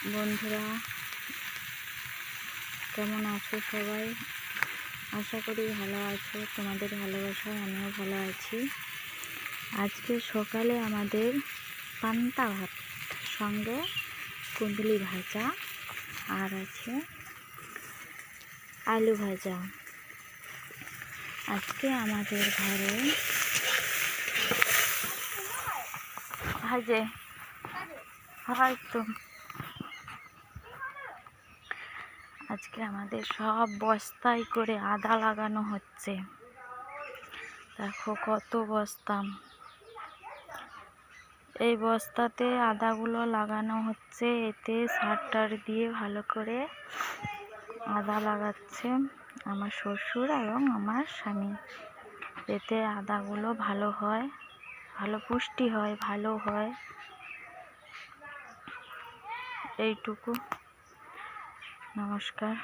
বন্ধুরা, কেমন আছো সবাই? আশা করি ভালো আছো। তোমাদের ভালোবাসায় আমিও ভালো আছি। আজকে সকালে আমাদের পান্তা ভাত সঙ্গে কুঁদলি ভাজা আর আছে আলু ভাজা। আজকে আমাদের ঘরে আজকে আমাদের সব বস্তায় করে আদা লাগানো হচ্ছে। দেখো কত বস্তা। এই বস্তাতে আদাগুলো লাগানো হচ্ছে। এতে সার দিয়ে ভালো করে আদা লাগাচ্ছে আমার শ্বশুর এবং আমার স্বামী। এতে আদাগুলো ভালো হয়, ভালো পুষ্টি হয়, ভালো হয়। এইটুকু। নমস্কার।